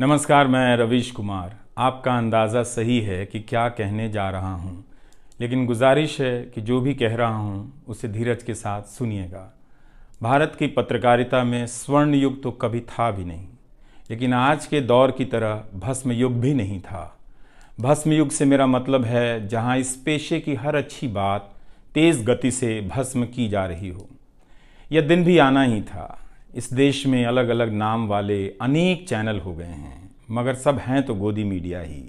नमस्कार, मैं रवीश कुमार। आपका अंदाज़ा सही है कि क्या कहने जा रहा हूँ, लेकिन गुजारिश है कि जो भी कह रहा हूँ उसे धीरज के साथ सुनिएगा। भारत की पत्रकारिता में स्वर्ण युग तो कभी था भी नहीं, लेकिन आज के दौर की तरह भस्म युग भी नहीं था। भस्म युग से मेरा मतलब है जहाँ इस पेशे की हर अच्छी बात तेज़ गति से भस्म की जा रही हो। यह दिन भी आना ही था। इस देश में अलग अलग नाम वाले अनेक चैनल हो गए हैं, मगर सब हैं तो गोदी मीडिया ही।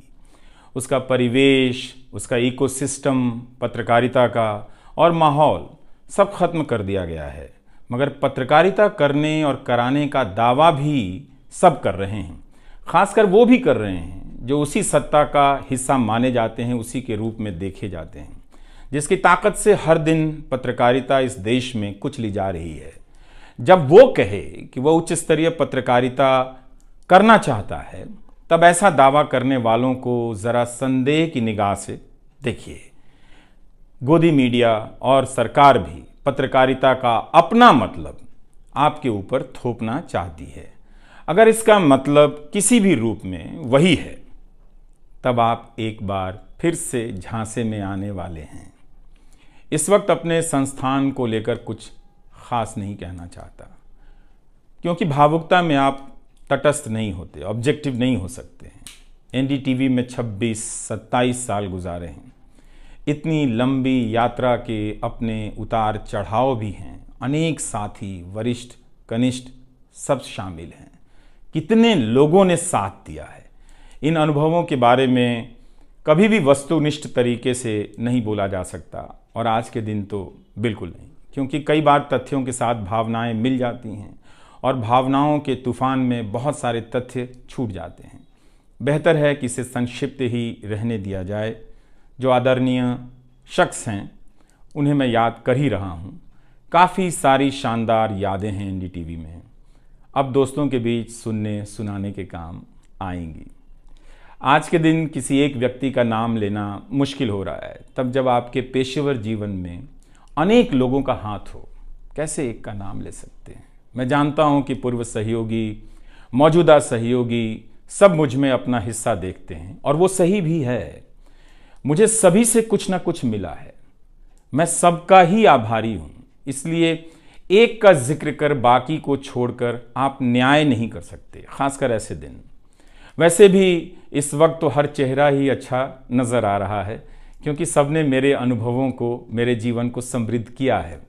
उसका परिवेश, उसका इकोसिस्टम, पत्रकारिता का और माहौल सब खत्म कर दिया गया है। मगर पत्रकारिता करने और कराने का दावा भी सब कर रहे हैं। खासकर वो भी कर रहे हैं जो उसी सत्ता का हिस्सा माने जाते हैं, उसी के रूप में देखे जाते हैं, जिसकी ताकत से हर दिन पत्रकारिता इस देश में कुचली जा रही है। जब वो कहे कि वह उच्च स्तरीय पत्रकारिता करना चाहता है, तब ऐसा दावा करने वालों को ज़रा संदेह की निगाह से देखिए। गोदी मीडिया और सरकार भी पत्रकारिता का अपना मतलब आपके ऊपर थोपना चाहती है। अगर इसका मतलब किसी भी रूप में वही है, तब आप एक बार फिर से झांसे में आने वाले हैं। इस वक्त अपने संस्थान को लेकर कुछ खास नहीं कहना चाहता, क्योंकि भावुकता में आप तटस्थ नहीं होते, ऑब्जेक्टिव नहीं हो सकते हैं। एनडीटीवी में 26-27 साल गुजारे हैं। इतनी लंबी यात्रा के अपने उतार चढ़ाव भी हैं। अनेक साथी, वरिष्ठ, कनिष्ठ सब शामिल हैं। कितने लोगों ने साथ दिया है। इन अनुभवों के बारे में कभी भी वस्तुनिष्ठ तरीके से नहीं बोला जा सकता, और आज के दिन तो बिल्कुल नहीं, क्योंकि कई बार तथ्यों के साथ भावनाएं मिल जाती हैं और भावनाओं के तूफान में बहुत सारे तथ्य छूट जाते हैं। बेहतर है कि इसे संक्षिप्त ही रहने दिया जाए। जो आदरणीय शख्स हैं उन्हें मैं याद कर ही रहा हूँ। काफ़ी सारी शानदार यादें हैं एनडीटीवी में, अब दोस्तों के बीच सुनने सुनाने के काम आएंगी। आज के दिन किसी एक व्यक्ति का नाम लेना मुश्किल हो रहा है, तब जब आपके पेशेवर जीवन में अनेक लोगों का हाथ हो। कैसे एक का नाम ले सकते हैं? मैं जानता हूं कि पूर्व सहयोगी, मौजूदा सहयोगी सब मुझ में अपना हिस्सा देखते हैं, और वो सही भी है। मुझे सभी से कुछ ना कुछ मिला है। मैं सबका ही आभारी हूं। इसलिए एक का जिक्र कर बाकी को छोड़कर आप न्याय नहीं कर सकते, खासकर ऐसे दिन। वैसे भी इस वक्त तो हर चेहरा ही अच्छा नजर आ रहा है, क्योंकि सबने मेरे अनुभवों को, मेरे जीवन को समृद्ध किया है।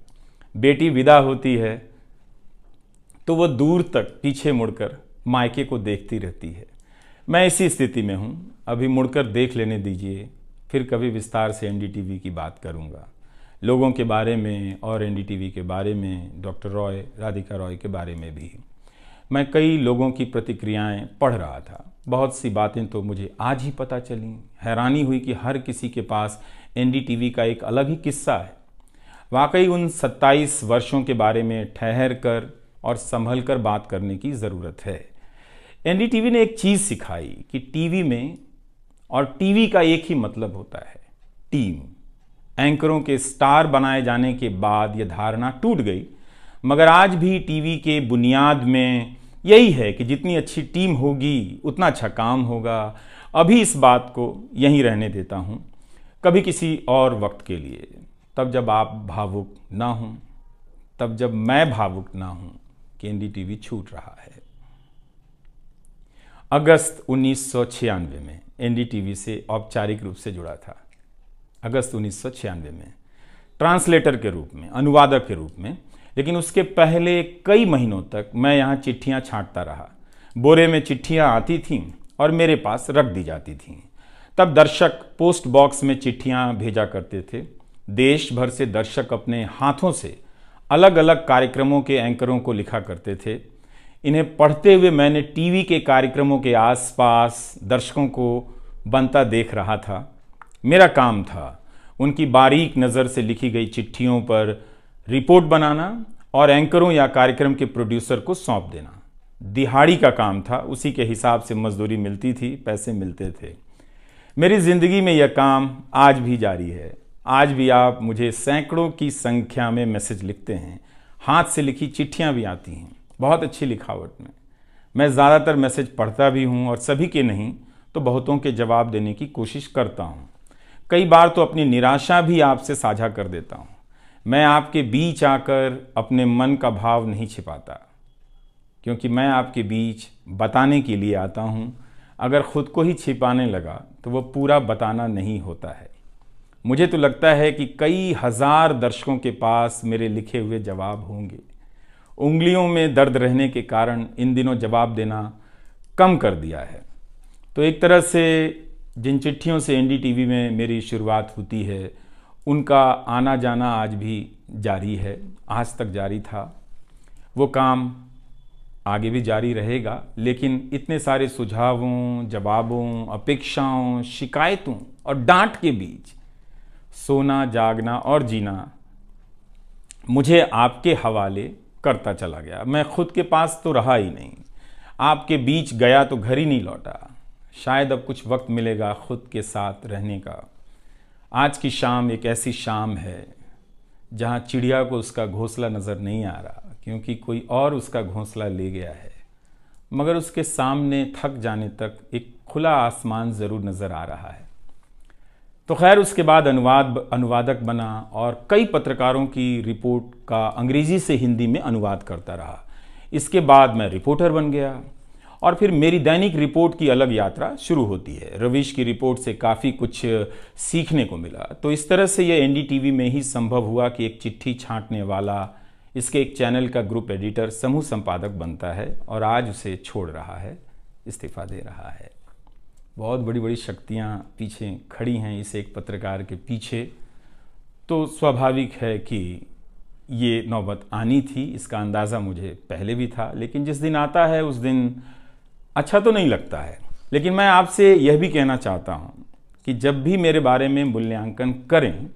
बेटी विदा होती है तो वो दूर तक पीछे मुड़कर मायके को देखती रहती है। मैं इसी स्थिति में हूँ। अभी मुड़कर देख लेने दीजिए, फिर कभी विस्तार से एनडीटीवी की बात करूँगा, लोगों के बारे में और एनडीटीवी के बारे में, डॉक्टर रॉय, राधिका रॉय के बारे में भी। मैं कई लोगों की प्रतिक्रियाएं पढ़ रहा था। बहुत सी बातें तो मुझे आज ही पता चली। हैरानी हुई कि हर किसी के पास एनडीटीवी का एक अलग ही किस्सा है। वाकई उन 27 वर्षों के बारे में ठहर कर और संभल कर बात करने की ज़रूरत है। एनडीटीवी ने एक चीज़ सिखाई कि टीवी में और टीवी का एक ही मतलब होता है, टीम। एंकरों के स्टार बनाए जाने के बाद यह धारणा टूट गई, मगर आज भी टीवी के बुनियाद में यही है कि जितनी अच्छी टीम होगी उतना अच्छा काम होगा। अभी इस बात को यहीं रहने देता हूँ, कभी किसी और वक्त के लिए, तब जब आप भावुक ना हों, तब जब मैं भावुक ना हूँ कि एनडीटीवी छूट रहा है। अगस्त 1996 में एनडीटीवी से औपचारिक रूप से जुड़ा था। अगस्त 1996 में ट्रांसलेटर के रूप में, अनुवादक के रूप में। लेकिन उसके पहले कई महीनों तक मैं यहाँ चिट्ठियाँ छांटता रहा। बोरे में चिट्ठियाँ आती थीं और मेरे पास रख दी जाती थीं। तब दर्शक पोस्ट बॉक्स में चिट्ठियाँ भेजा करते थे। देश भर से दर्शक अपने हाथों से अलग अलग कार्यक्रमों के एंकरों को लिखा करते थे। इन्हें पढ़ते हुए मैंने टीवी के कार्यक्रमों के आसपास दर्शकों को बनता देख रहा था। मेरा काम था उनकी बारीक नज़र से लिखी गई चिट्ठियों पर रिपोर्ट बनाना और एंकरों या कार्यक्रम के प्रोड्यूसर को सौंप देना। दिहाड़ी का काम था, उसी के हिसाब से मजदूरी मिलती थी, पैसे मिलते थे। मेरी ज़िंदगी में यह काम आज भी जारी है। आज भी आप मुझे सैकड़ों की संख्या में मैसेज लिखते हैं, हाथ से लिखी चिट्ठियां भी आती हैं, बहुत अच्छी लिखावट में। मैं ज़्यादातर मैसेज पढ़ता भी हूँ और सभी के नहीं तो बहुतों के जवाब देने की कोशिश करता हूँ। कई बार तो अपनी निराशा भी आपसे साझा कर देता हूँ। मैं आपके बीच आकर अपने मन का भाव नहीं छिपाता, क्योंकि मैं आपके बीच बताने के लिए आता हूँ। अगर खुद को ही छिपाने लगा तो वो पूरा बताना नहीं होता है। मुझे तो लगता है कि कई हजार दर्शकों के पास मेरे लिखे हुए जवाब होंगे। उंगलियों में दर्द रहने के कारण इन दिनों जवाब देना कम कर दिया है। तो एक तरह से जिन चिट्ठियों से एनडीटीवी में मेरी शुरुआत होती है, उनका आना जाना आज भी जारी है, आज तक जारी था। वो काम आगे भी जारी रहेगा, लेकिन इतने सारे सुझावों, जवाबों, अपेक्षाओं, शिकायतों और डांट के बीच सोना, जागना और जीना मुझे आपके हवाले करता चला गया। मैं खुद के पास तो रहा ही नहीं, आपके बीच गया तो घर ही नहीं लौटा। शायद अब कुछ वक्त मिलेगा खुद के साथ रहने का। आज की शाम एक ऐसी शाम है जहां चिड़िया को उसका घोंसला नज़र नहीं आ रहा, क्योंकि कोई और उसका घोंसला ले गया है। मगर उसके सामने थक जाने तक एक खुला आसमान ज़रूर नज़र आ रहा है। तो खैर, उसके बाद अनुवादक बना और कई पत्रकारों की रिपोर्ट का अंग्रेज़ी से हिंदी में अनुवाद करता रहा। इसके बाद मैं रिपोर्टर बन गया और फिर मेरी दैनिक रिपोर्ट की अलग यात्रा शुरू होती है। रवीश की रिपोर्ट से काफ़ी कुछ सीखने को मिला। तो इस तरह से यह एनडीटीवी में ही संभव हुआ कि एक चिट्ठी छांटने वाला इसके एक चैनल का ग्रुप एडिटर समूह संपादक बनता है और आज उसे छोड़ रहा है, इस्तीफा दे रहा है। बहुत बड़ी बड़ी शक्तियां पीछे खड़ी हैं इस एक पत्रकार के पीछे। तो स्वाभाविक है कि ये नौबत आनी थी, इसका अंदाज़ा मुझे पहले भी था। लेकिन जिस दिन आता है उस दिन अच्छा तो नहीं लगता है। लेकिन मैं आपसे यह भी कहना चाहता हूँ कि जब भी मेरे बारे में मूल्यांकन करें,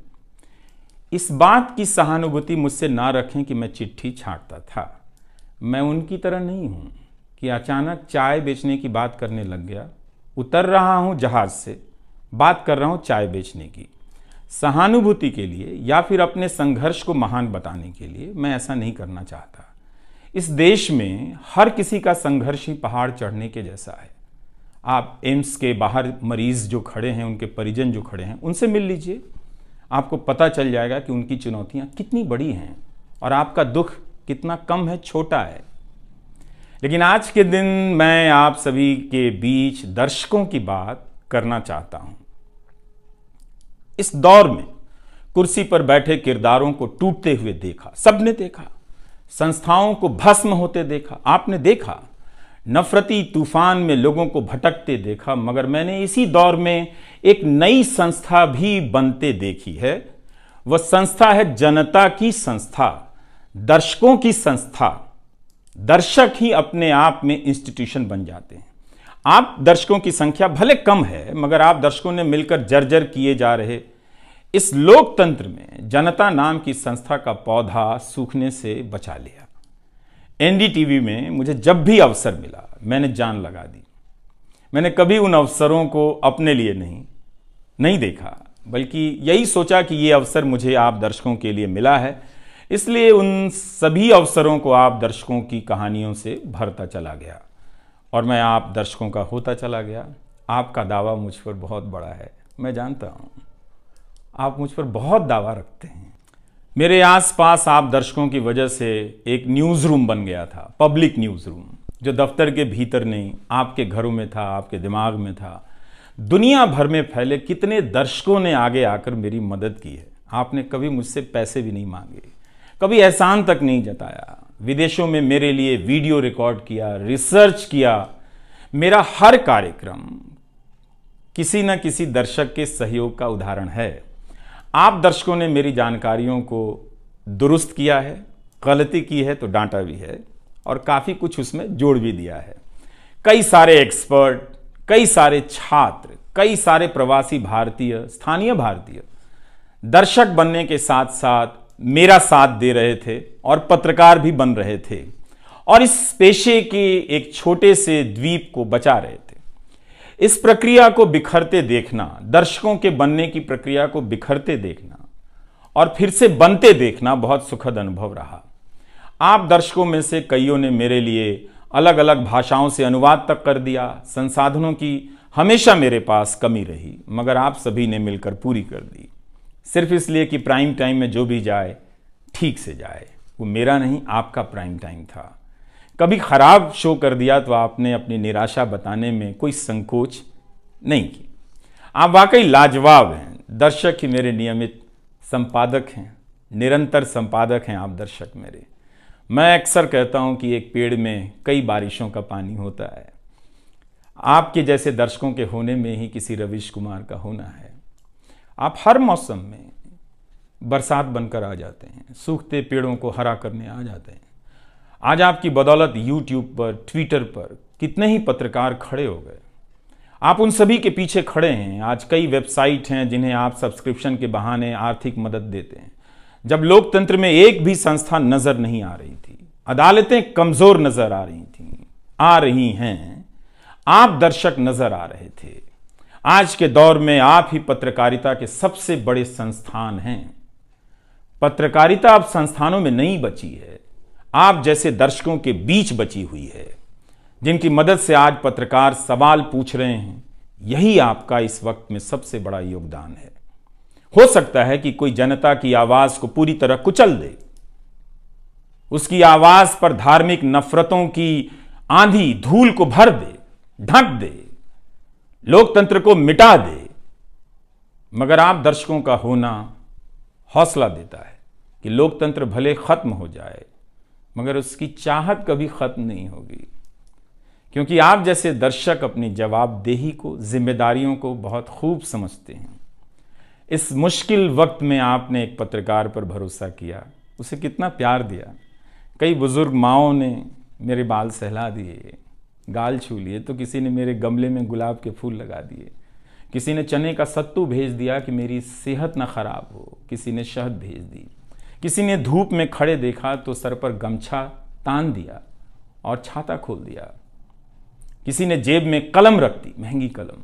इस बात की सहानुभूति मुझसे ना रखें कि मैं चिट्ठी छांटता था। मैं उनकी तरह नहीं हूँ कि अचानक चाय बेचने की बात करने लग गया। उतर रहा हूँ जहाज़ से, बात कर रहा हूँ चाय बेचने की। सहानुभूति के लिए या फिर अपने संघर्ष को महान बताने के लिए मैं ऐसा नहीं करना चाहता। इस देश में हर किसी का संघर्ष ही पहाड़ चढ़ने के जैसा है। आप एम्स के बाहर मरीज जो खड़े हैं, उनके परिजन जो खड़े हैं, उनसे मिल लीजिए। आपको पता चल जाएगा कि उनकी चुनौतियां कितनी बड़ी हैं और आपका दुख कितना कम है, छोटा है। लेकिन आज के दिन मैं आप सभी के बीच दर्शकों की बात करना चाहता हूं। इस दौर में कुर्सी पर बैठे किरदारों को टूटते हुए देखा, सबने देखा। संस्थाओं को भस्म होते देखा, आपने देखा। नफरती तूफान में लोगों को भटकते देखा। मगर मैंने इसी दौर में एक नई संस्था भी बनते देखी है। वह संस्था है जनता की संस्था, दर्शकों की संस्था। दर्शक ही अपने आप में इंस्टीट्यूशन बन जाते हैं। आप दर्शकों की संख्या भले कम है, मगर आप दर्शकों ने मिलकर जर्जर किए जा रहे इस लोकतंत्र में जनता नाम की संस्था का पौधा सूखने से बचा लिया। एनडीटीवी में मुझे जब भी अवसर मिला मैंने जान लगा दी। मैंने कभी उन अवसरों को अपने लिए नहीं देखा, बल्कि यही सोचा कि ये अवसर मुझे आप दर्शकों के लिए मिला है, इसलिए उन सभी अवसरों को आप दर्शकों की कहानियों से भरता चला गया और मैं आप दर्शकों का होता चला गया। आपका दावा मुझ पर बहुत बड़ा है, मैं जानता हूँ। आप मुझ पर बहुत दावा रखते हैं। मेरे आसपास आप दर्शकों की वजह से एक न्यूज़ रूम बन गया था, पब्लिक न्यूज़ रूम, जो दफ्तर के भीतर नहीं, आपके घरों में था, आपके दिमाग में था। दुनिया भर में फैले कितने दर्शकों ने आगे आकर मेरी मदद की है। आपने कभी मुझसे पैसे भी नहीं मांगे, कभी एहसान तक नहीं जताया। विदेशों में मेरे लिए वीडियो रिकॉर्ड किया, रिसर्च किया। मेरा हर कार्यक्रम किसी न किसी दर्शक के सहयोग का उदाहरण है। आप दर्शकों ने मेरी जानकारियों को दुरुस्त किया है, गलती की है तो डांटा भी है और काफ़ी कुछ उसमें जोड़ भी दिया है। कई सारे एक्सपर्ट, कई सारे छात्र, कई सारे प्रवासी भारतीय, स्थानीय भारतीय दर्शक बनने के साथ साथ मेरा साथ दे रहे थे और पत्रकार भी बन रहे थे और इस पेशे के एक छोटे से द्वीप को बचा रहे थे। इस प्रक्रिया को बिखरते देखना, दर्शकों के बनने की प्रक्रिया को बिखरते देखना और फिर से बनते देखना बहुत सुखद अनुभव रहा। आप दर्शकों में से कईयों ने मेरे लिए अलग अलग भाषाओं से अनुवाद तक कर दिया। संसाधनों की हमेशा मेरे पास कमी रही, मगर आप सभी ने मिलकर पूरी कर दी, सिर्फ इसलिए कि प्राइम टाइम में जो भी जाए ठीक से जाए। वो मेरा नहीं, आपका प्राइम टाइम था। कभी खराब शो कर दिया तो आपने अपनी निराशा बताने में कोई संकोच नहीं की। आप वाकई लाजवाब हैं। दर्शक ही मेरे नियमित संपादक हैं, निरंतर संपादक हैं आप दर्शक मेरे। मैं अक्सर कहता हूं कि एक पेड़ में कई बारिशों का पानी होता है। आपके जैसे दर्शकों के होने में ही किसी रवीश कुमार का होना है। आप हर मौसम में बरसात बनकर आ जाते हैं, सूखते पेड़ों को हरा करने आ जाते हैं। आज आपकी बदौलत यूट्यूब पर, ट्विटर पर कितने ही पत्रकार खड़े हो गए। आप उन सभी के पीछे खड़े हैं। आज कई वेबसाइट हैं जिन्हें आप सब्सक्रिप्शन के बहाने आर्थिक मदद देते हैं। जब लोकतंत्र में एक भी संस्था नजर नहीं आ रही थी, अदालतें कमजोर नजर आ रही थी, आ रही हैं, आप दर्शक नजर आ रहे थे। आज के दौर में आप ही पत्रकारिता के सबसे बड़े संस्थान हैं। पत्रकारिता अब संस्थानों में नहीं बची है, आप जैसे दर्शकों के बीच बची हुई है, जिनकी मदद से आज पत्रकार सवाल पूछ रहे हैं। यही आपका इस वक्त में सबसे बड़ा योगदान है। हो सकता है कि कोई जनता की आवाज को पूरी तरह कुचल दे, उसकी आवाज पर धार्मिक नफरतों की आंधी धूल को भर दे, ढक दे, लोकतंत्र को मिटा दे, मगर आप दर्शकों का होना हौसला देता है कि लोकतंत्र भले खत्म हो जाए, मगर उसकी चाहत कभी खत्म नहीं होगी, क्योंकि आप जैसे दर्शक अपनी जवाबदेही को, जिम्मेदारियों को बहुत खूब समझते हैं। इस मुश्किल वक्त में आपने एक पत्रकार पर भरोसा किया, उसे कितना प्यार दिया। कई बुजुर्ग माओं ने मेरे बाल सहला दिए, गाल छू लिए, तो किसी ने मेरे गमले में गुलाब के फूल लगा दिए, किसी ने चने का सत्तू भेज दिया कि मेरी सेहत ना खराब हो, किसी ने शहद भेज दी, किसी ने धूप में खड़े देखा तो सर पर गमछा तान दिया और छाता खोल दिया, किसी ने जेब में कलम रख दी, महंगी कलम।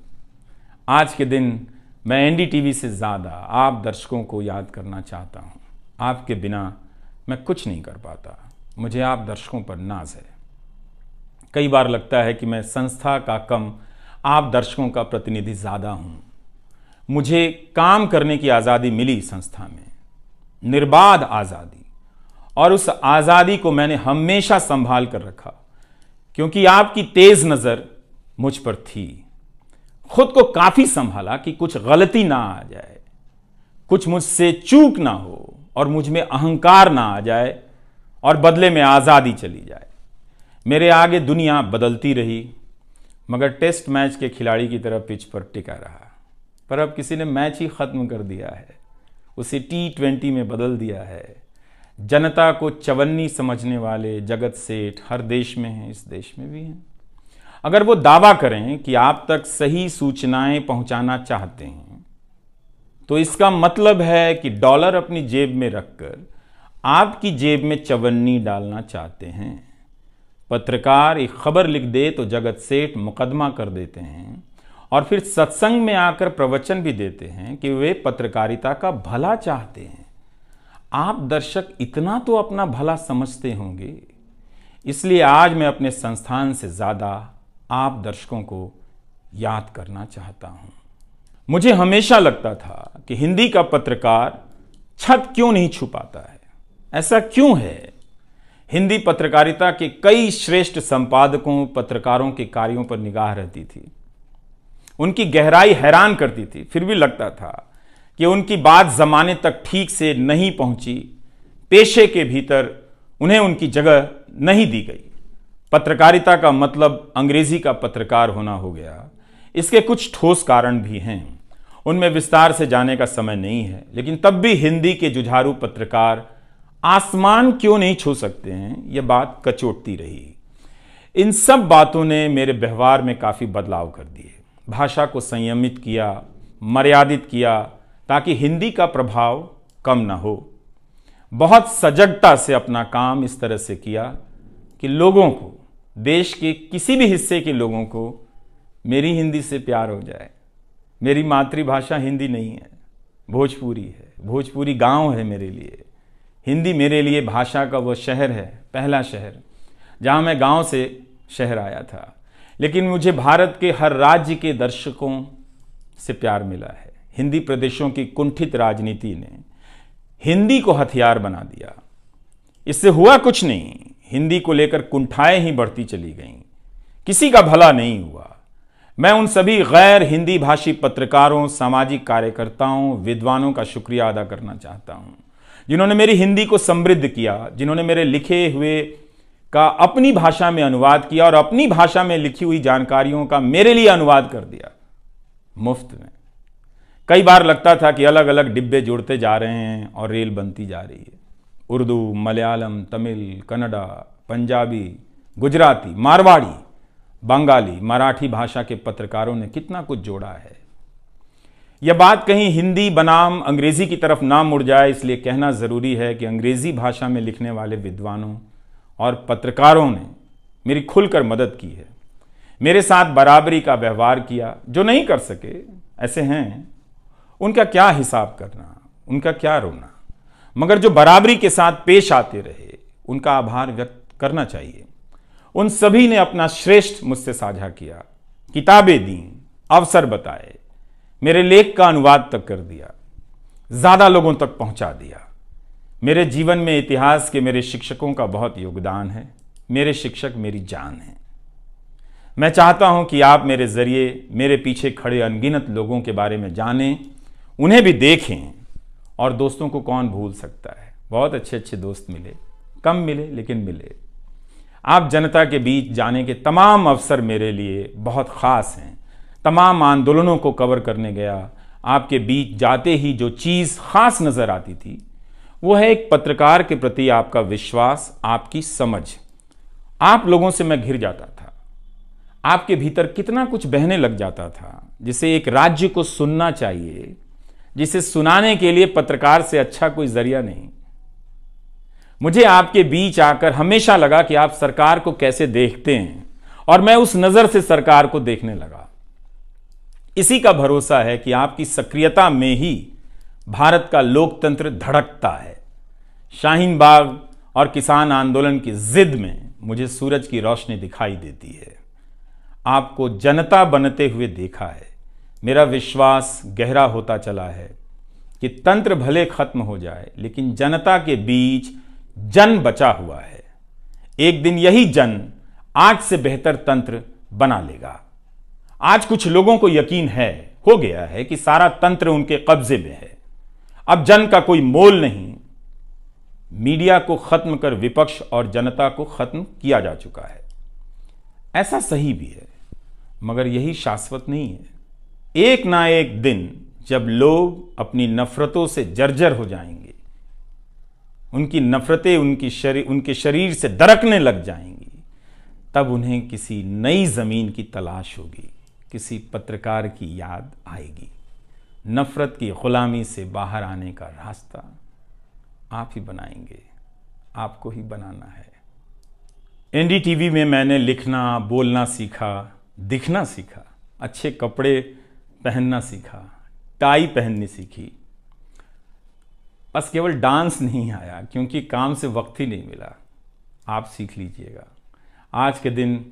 आज के दिन मैं एनडीटीवी से ज़्यादा आप दर्शकों को याद करना चाहता हूँ। आपके बिना मैं कुछ नहीं कर पाता। मुझे आप दर्शकों पर नाज है। कई बार लगता है कि मैं संस्था का कम, आप दर्शकों का प्रतिनिधि ज़्यादा हूँ। मुझे काम करने की आज़ादी मिली संस्था में, निर्बाध आज़ादी, और उस आज़ादी को मैंने हमेशा संभाल कर रखा, क्योंकि आपकी तेज नज़र मुझ पर थी। खुद को काफी संभाला कि कुछ गलती ना आ जाए, कुछ मुझसे चूक ना हो और मुझ में अहंकार ना आ जाए और बदले में आज़ादी चली जाए। मेरे आगे दुनिया बदलती रही, मगर टेस्ट मैच के खिलाड़ी की तरह पिच पर टिका रहा। पर अब किसी ने मैच ही खत्म कर दिया है, उसे T20 में बदल दिया है। जनता को चवन्नी समझने वाले जगत सेठ हर देश में हैं, इस देश में भी हैं। अगर वो दावा करें कि आप तक सही सूचनाएं पहुंचाना चाहते हैं, तो इसका मतलब है कि डॉलर अपनी जेब में रखकर आपकी जेब में चवन्नी डालना चाहते हैं। पत्रकार एक खबर लिख दे तो जगत सेठ मुकदमा कर देते हैं और फिर सत्संग में आकर प्रवचन भी देते हैं कि वे पत्रकारिता का भला चाहते हैं। आप दर्शक इतना तो अपना भला समझते होंगे। इसलिए आज मैं अपने संस्थान से ज़्यादा आप दर्शकों को याद करना चाहता हूं। मुझे हमेशा लगता था कि हिंदी का पत्रकार छत क्यों नहीं छुपाता है। ऐसा क्यों है? हिंदी पत्रकारिता के कई श्रेष्ठ संपादकों, पत्रकारों के कार्यों पर निगाह रहती थी। उनकी गहराई हैरान करती थी, फिर भी लगता था कि उनकी बात जमाने तक ठीक से नहीं पहुंची, पेशे के भीतर उन्हें उनकी जगह नहीं दी गई। पत्रकारिता का मतलब अंग्रेजी का पत्रकार होना हो गया। इसके कुछ ठोस कारण भी हैं, उनमें विस्तार से जाने का समय नहीं है, लेकिन तब भी हिंदी के जुझारू पत्रकार आसमान क्यों नहीं छू सकते हैं, यह बात कचोटती रही। इन सब बातों ने मेरे व्यवहार में काफ़ी बदलाव कर दिए। भाषा को संयमित किया, मर्यादित किया, ताकि हिंदी का प्रभाव कम ना हो। बहुत सजगता से अपना काम इस तरह से किया कि लोगों को, देश के किसी भी हिस्से के लोगों को मेरी हिंदी से प्यार हो जाए। मेरी मातृभाषा हिंदी नहीं है, भोजपुरी है। भोजपुरी गांव है मेरे लिए। हिंदी मेरे लिए भाषा का वो शहर है, पहला शहर, जहां मैं गांव से शहर आया था, लेकिन मुझे भारत के हर राज्य के दर्शकों से प्यार मिला है। हिंदी प्रदेशों की कुंठित राजनीति ने हिंदी को हथियार बना दिया। इससे हुआ कुछ नहीं, हिंदी को लेकर कुंठाएं ही बढ़ती चली गईं, किसी का भला नहीं हुआ। मैं उन सभी गैर हिंदी भाषी पत्रकारों, सामाजिक कार्यकर्ताओं, विद्वानों का शुक्रिया अदा करना चाहता हूं, जिन्होंने मेरी हिंदी को समृद्ध किया, जिन्होंने मेरे लिखे हुए का अपनी भाषा में अनुवाद किया और अपनी भाषा में लिखी हुई जानकारियों का मेरे लिए अनुवाद कर दिया मुफ्त में। कई बार लगता था कि अलग अलग डिब्बे जुड़ते जा रहे हैं और रेल बनती जा रही है। उर्दू, मलयालम, तमिल, कन्नड़ा, पंजाबी, गुजराती, मारवाड़ी, बंगाली, मराठी भाषा के पत्रकारों ने कितना कुछ जोड़ा है। यह बात कहीं हिंदी बनाम अंग्रेजी की तरफ ना मुड़ जाए, इसलिए कहना जरूरी है कि अंग्रेजी भाषा में लिखने वाले विद्वानों और पत्रकारों ने मेरी खुलकर मदद की है, मेरे साथ बराबरी का व्यवहार किया। जो नहीं कर सके, ऐसे हैं, उनका क्या हिसाब करना, उनका क्या रोना, मगर जो बराबरी के साथ पेश आते रहे, उनका आभार व्यक्त करना चाहिए। उन सभी ने अपना श्रेष्ठ मुझसे साझा किया, किताबें दी, अवसर बताए, मेरे लेख का अनुवाद तक कर दिया, ज्यादा लोगों तक पहुंचा दिया। मेरे जीवन में इतिहास के मेरे शिक्षकों का बहुत योगदान है। मेरे शिक्षक मेरी जान है। मैं चाहता हूं कि आप मेरे जरिए मेरे पीछे खड़े अनगिनत लोगों के बारे में जानें, उन्हें भी देखें। और दोस्तों को कौन भूल सकता है, बहुत अच्छे अच्छे दोस्त मिले, कम मिले लेकिन मिले। आप जनता के बीच जाने के तमाम अवसर मेरे लिए बहुत खास हैं। तमाम आंदोलनों को कवर करने गया, आपके बीच जाते ही जो चीज़ खास नजर आती थी वो है एक पत्रकार के प्रति आपका विश्वास, आपकी समझ। आप लोगों से मैं घिर जाता था। आपके भीतर कितना कुछ बहने लग जाता था, जिसे एक राज्य को सुनना चाहिए, जिसे सुनाने के लिए पत्रकार से अच्छा कोई जरिया नहीं। मुझे आपके बीच आकर हमेशा लगा कि आप सरकार को कैसे देखते हैं, और मैं उस नजर से सरकार को देखने लगा। इसी का भरोसा है कि आपकी सक्रियता में ही भारत का लोकतंत्र धड़कता है। शाहीन बाग और किसान आंदोलन की जिद में मुझे सूरज की रोशनी दिखाई देती है। आपको जनता बनते हुए देखा है। मेरा विश्वास गहरा होता चला है कि तंत्र भले खत्म हो जाए, लेकिन जनता के बीच जन बचा हुआ है। एक दिन यही जन आज से बेहतर तंत्र बना लेगा। आज कुछ लोगों को यकीन हो गया है कि सारा तंत्र उनके कब्जे में है। अब जन का कोई मोल नहीं। मीडिया को खत्म कर विपक्ष और जनता को खत्म किया जा चुका है। ऐसा सही भी है, मगर यही शाश्वत नहीं है। एक ना एक दिन जब लोग अपनी नफरतों से जर्जर हो जाएंगे, उनकी नफरतें उनके शरीर से दरकने लग जाएंगी, तब उन्हें किसी नई जमीन की तलाश होगी, किसी पत्रकार की याद आएगी। नफरत की गुलामी से बाहर आने का रास्ता आप ही बनाएंगे, आपको ही बनाना है। एनडीटीवी में मैंने लिखना, बोलना सीखा, दिखना सीखा, अच्छे कपड़े पहनना सीखा, टाई पहननी सीखी। बस केवल डांस नहीं आया, क्योंकि काम से वक्त ही नहीं मिला। आप सीख लीजिएगा। आज के दिन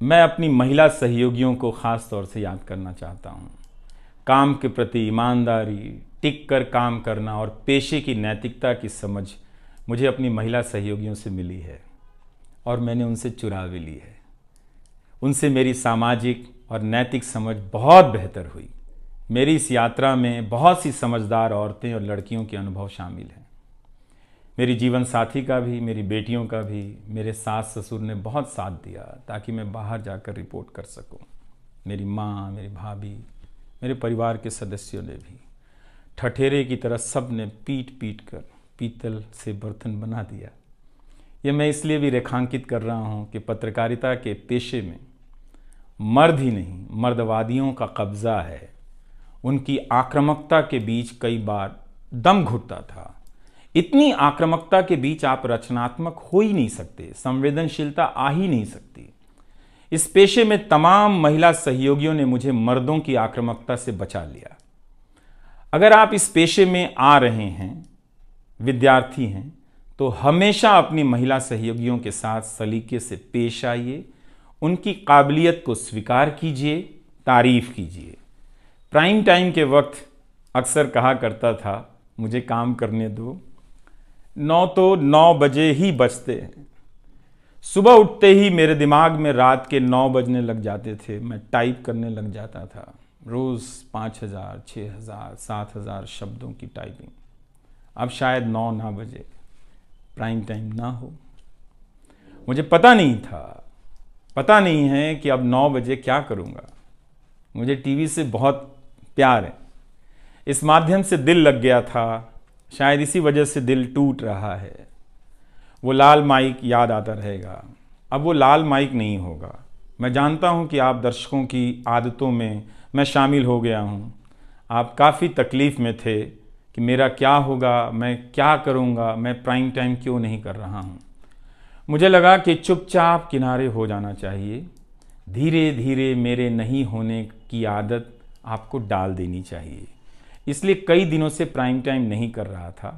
मैं अपनी महिला सहयोगियों को खास तौर से याद करना चाहता हूँ। काम के प्रति ईमानदारी, टिक कर काम करना और पेशे की नैतिकता की समझ मुझे अपनी महिला सहयोगियों से मिली है, और मैंने उनसे चुरा भी ली है। उनसे मेरी सामाजिक और नैतिक समझ बहुत बेहतर हुई। मेरी इस यात्रा में बहुत सी समझदार औरतें और लड़कियों के अनुभव शामिल हैं। मेरी जीवन साथी का भी, मेरी बेटियों का भी, मेरे सास ससुर ने बहुत साथ दिया ताकि मैं बाहर जाकर रिपोर्ट कर सकूं। मेरी माँ, मेरी भाभी, मेरे परिवार के सदस्यों ने भी ठठेरे की तरह सब ने पीट पीट कर पीतल से बर्तन बना दिया। यह मैं इसलिए भी रेखांकित कर रहा हूँ कि पत्रकारिता के पेशे में मर्द ही नहीं, मर्दवादियों का कब्जा है। उनकी आक्रामकता के बीच कई बार दम घुटता था। इतनी आक्रामकता के बीच आप रचनात्मक हो ही नहीं सकते, संवेदनशीलता आ ही नहीं सकती। इस पेशे में तमाम महिला सहयोगियों ने मुझे मर्दों की आक्रामकता से बचा लिया। अगर आप इस पेशे में आ रहे हैं, विद्यार्थी हैं, तो हमेशा अपनी महिला सहयोगियों के साथ सलीके से पेश आइए, उनकी काबिलियत को स्वीकार कीजिए, तारीफ कीजिए। प्राइम टाइम के वक्त अक्सर कहा करता था, मुझे काम करने दो, 9 तो 9 बजे ही बजते हैं। सुबह उठते ही मेरे दिमाग में रात के 9 बजने लग जाते थे। मैं टाइप करने लग जाता था, रोज़ 5000, 6000, 7000 शब्दों की टाइपिंग। अब शायद 9 ना बजे, प्राइम टाइम ना हो। मुझे पता नहीं था, पता नहीं है कि अब 9 बजे क्या करूँगा। मुझे टीवी से बहुत प्यार है, इस माध्यम से दिल लग गया था, शायद इसी वजह से दिल टूट रहा है। वो लाल माइक याद आता रहेगा, अब वो लाल माइक नहीं होगा। मैं जानता हूँ कि आप दर्शकों की आदतों में मैं शामिल हो गया हूँ। आप काफ़ी तकलीफ़ में थे कि मेरा क्या होगा, मैं क्या करूँगा, मैं प्राइम टाइम क्यों नहीं कर रहा हूँ। मुझे लगा कि चुपचाप किनारे हो जाना चाहिए, धीरे धीरे मेरे नहीं होने की आदत आपको डाल देनी चाहिए। इसलिए कई दिनों से प्राइम टाइम नहीं कर रहा था,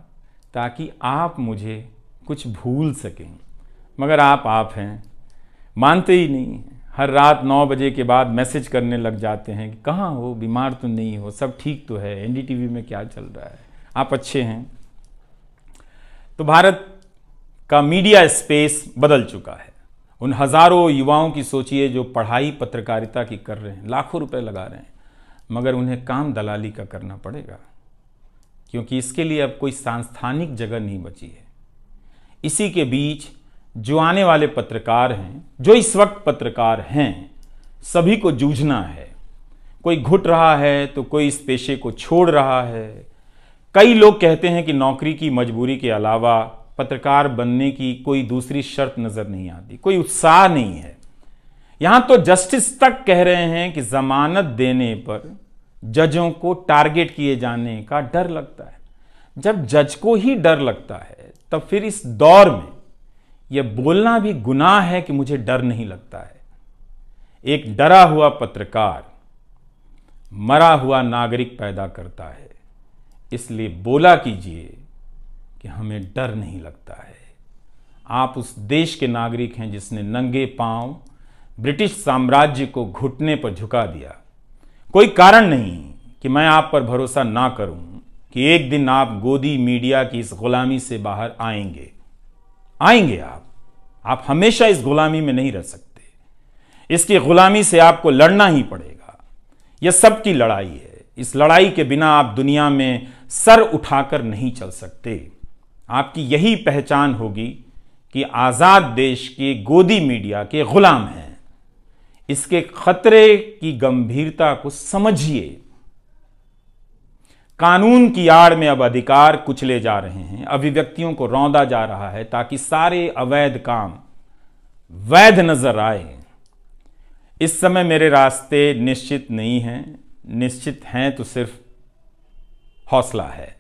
ताकि आप मुझे कुछ भूल सकें। मगर आप हैं, मानते ही नहीं हैं। हर रात 9 बजे के बाद मैसेज करने लग जाते हैं कि कहाँ हो, बीमार तो नहीं हो, सब ठीक तो है, एनडीटीवी में क्या चल रहा है, आप अच्छे हैं। तो भारत का मीडिया स्पेस बदल चुका है। उन हज़ारों युवाओं की सोचिए जो पढ़ाई पत्रकारिता की कर रहे हैं, लाखों रुपए लगा रहे हैं, मगर उन्हें काम दलाली का करना पड़ेगा, क्योंकि इसके लिए अब कोई सांस्थानिक जगह नहीं बची है। इसी के बीच जो आने वाले पत्रकार हैं, जो इस वक्त पत्रकार हैं, सभी को जूझना है। कोई घुट रहा है तो कोई इस पेशे को छोड़ रहा है। कई लोग कहते हैं कि नौकरी की मजबूरी के अलावा पत्रकार बनने की कोई दूसरी शर्त नजर नहीं आती, कोई उत्साह नहीं है। यहां तो जस्टिस तक कह रहे हैं कि जमानत देने पर जजों को टारगेट किए जाने का डर लगता है। जब जज को ही डर लगता है, तब फिर इस दौर में यह बोलना भी गुनाह है कि मुझे डर नहीं लगता है। एक डरा हुआ पत्रकार मरा हुआ नागरिक पैदा करता है। इसलिए बोला कीजिए कि हमें डर नहीं लगता है। आप उस देश के नागरिक हैं जिसने नंगे पांव ब्रिटिश साम्राज्य को घुटने पर झुका दिया। कोई कारण नहीं कि मैं आप पर भरोसा ना करूं कि एक दिन आप गोदी मीडिया की इस गुलामी से बाहर आएंगे। आप हमेशा इस गुलामी में नहीं रह सकते। इसकी गुलामी से आपको लड़ना ही पड़ेगा। यह सबकी लड़ाई है। इस लड़ाई के बिना आप दुनिया में सर उठाकर नहीं चल सकते। आपकी यही पहचान होगी कि आजाद देश के गोदी मीडिया के गुलाम हैं। इसके खतरे की गंभीरता को समझिए। कानून की आड़ में अब अधिकार कुचले जा रहे हैं, अभिव्यक्तियों को रौंदा जा रहा है, ताकि सारे अवैध काम वैध नजर आए। इस समय मेरे रास्ते निश्चित नहीं हैं, निश्चित हैं तो सिर्फ हौसला है।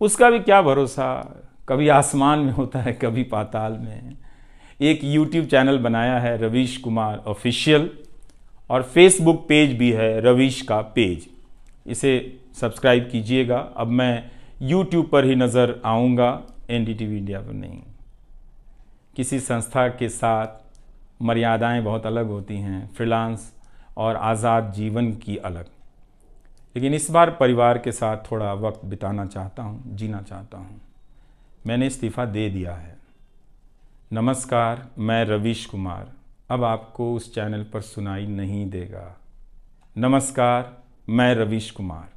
उसका भी क्या भरोसा, कभी आसमान में होता है, कभी पाताल में। एक YouTube चैनल बनाया है रवीश कुमार ऑफिशियल, और फेसबुक पेज भी है रवीश का पेज। इसे सब्सक्राइब कीजिएगा। अब मैं YouTube पर ही नज़र आऊँगा, एनडीटीवी इंडिया पर नहीं। किसी संस्था के साथ मर्यादाएं बहुत अलग होती हैं, फ्रीलांस और आज़ाद जीवन की अलग। लेकिन इस बार परिवार के साथ थोड़ा वक्त बिताना चाहता हूँ, जीना चाहता हूँ। मैंने इस्तीफ़ा दे दिया है। नमस्कार, मैं रवीश कुमार अब आपको उस चैनल पर सुनाई नहीं देगा। नमस्कार, मैं रवीश कुमार।